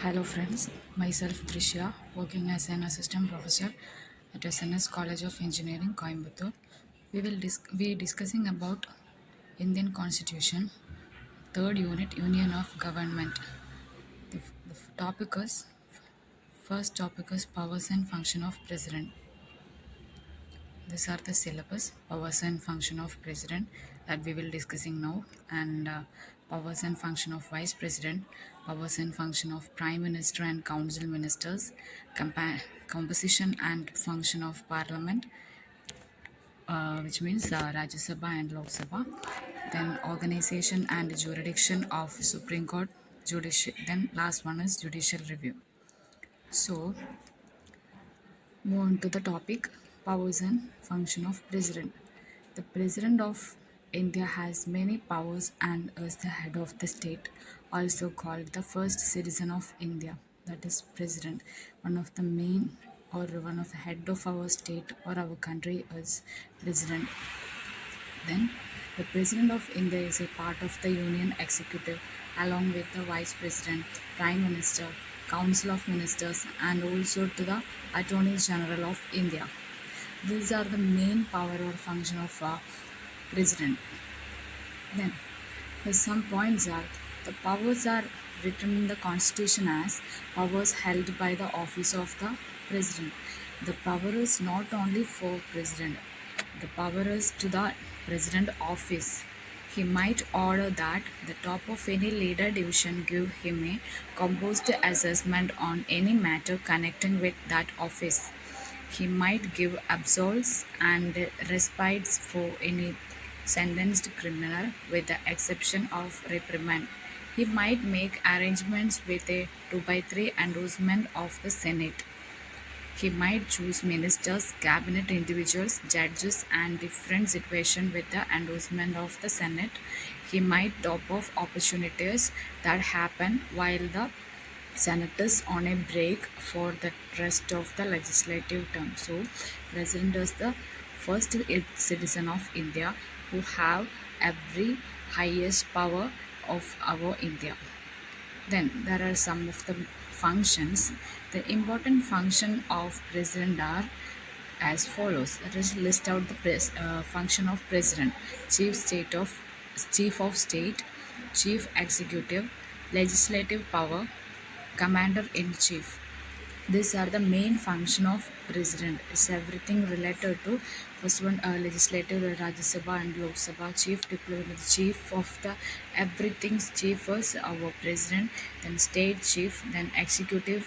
Hello friends, myself Drishya, working as an assistant professor at SNS College of Engineering, Coimbatore. We discussing about Indian Constitution, third unit, Union of Government. The topic is first topic is powers and function of president. These are the syllabus, powers and function of president that we will discussing now, and powers and function of vice president, powers and function of prime minister and council ministers, composition and function of parliament, which means Rajya Sabha and Lok Sabha, then organization and jurisdiction of Supreme Court, then last one is judicial review. So move on to the topic, powers and function of president. The president of India has many powers and is the head of the state, also called the first citizen of India. That is president. One of the main or one of the head of our state or our country is president. Then, the President of India is a part of the Union Executive along with the Vice President, Prime Minister, Council of Ministers, and also to the Attorney General of India. These are the main power or function of President. Then, some points are the powers are written in the Constitution as powers held by the office of the President. The power is not only for President, the power is to the President office. He might order that the top of any leader division give him a composed assessment on any matter connecting with that office. He might give absolutions and respites for any sentenced criminal with the exception of reprimand. He might make arrangements with a 2/3 endorsement of the Senate. He might choose ministers, cabinet individuals, judges, and different situations with the endorsement of the Senate. He might top off opportunities that happen while the Senate is on a break for the rest of the legislative term. So, President is the first citizen of India who have every highest power of our India. Then there are some of the functions. The important function of president are as follows. Let us list out the function of president: chief of state, chief executive, legislative power, commander in chief. These are the main function of president. It's everything related to first one, legislative, Rajya Sabha and Lok Sabha, chief diplomat, chief of the everything. Chief is our president, then state chief, then executive,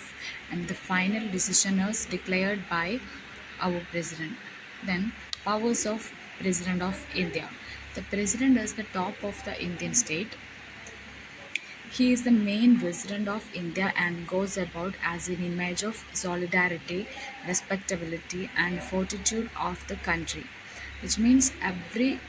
and the final decision is declared by our president. Then powers of president of India. The president is the top of the Indian state. He is the main resident of India and goes about as an image of solidarity, respectability, and fortitude of the country, which means everything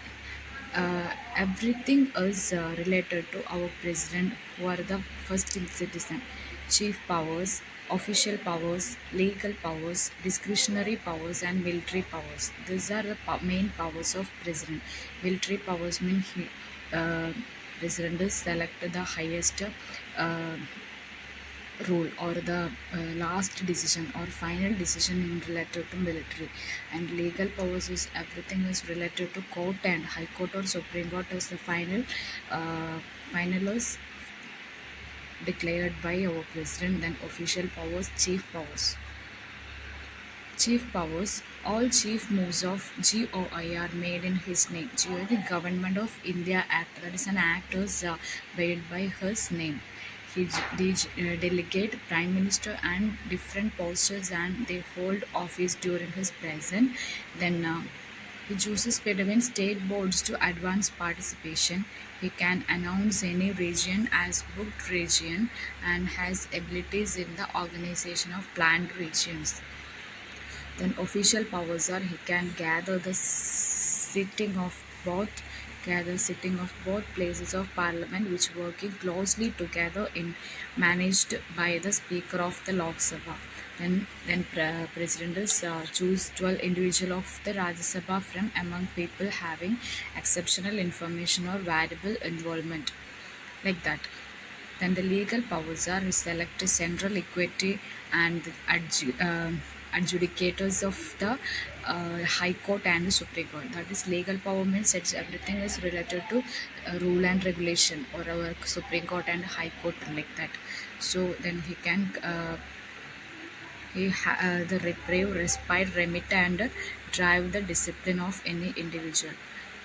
is related to our president, who are the first citizen. Chief powers, official powers, legal powers, discretionary powers, and military powers. These are the main powers of president. Military powers mean president is selected the highest rule or the last decision or final decision in related to military, and legal powers is everything is related to court and high court or supreme court is the final is declared by our president. Then official powers, chief powers. All chief moves of GOI are made in his name. GOI, the Government of India Act, that is an act is made by his name. They delegate prime minister and different posters, and they hold office during his presence. Then he chooses between state boards to advance participation. He can announce any region as booked region and has abilities in the organization of planned regions. Then official powers are he can gather sitting of both places of parliament, which working closely together in managed by the speaker of the Lok Sabha. Then president is choose 12 individual of the Rajya Sabha from among people having exceptional information or valuable involvement, like that. Then the legal powers are select central equity and adjudicators of the High Court and the Supreme Court. That is, legal power means it's everything is related to rule and regulation or our Supreme Court and High Court like that. So then he can the reprieve, respite, remit, and drive the discipline of any individual.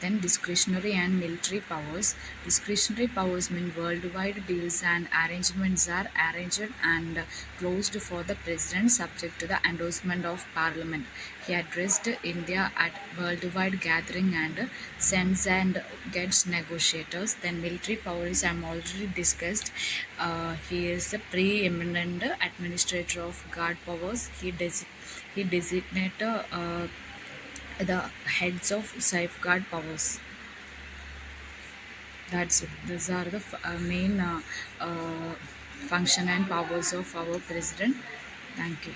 Then discretionary and military powers. Discretionary powers mean worldwide deals and arrangements are arranged and closed for the president subject to the endorsement of parliament. He addressed India at worldwide gathering and sends and gets negotiators. Then military powers I am already discussed. He is the preeminent administrator of guard powers. He designated the heads of safeguard powers. That's it. These are the main function and powers of our president. Thank you.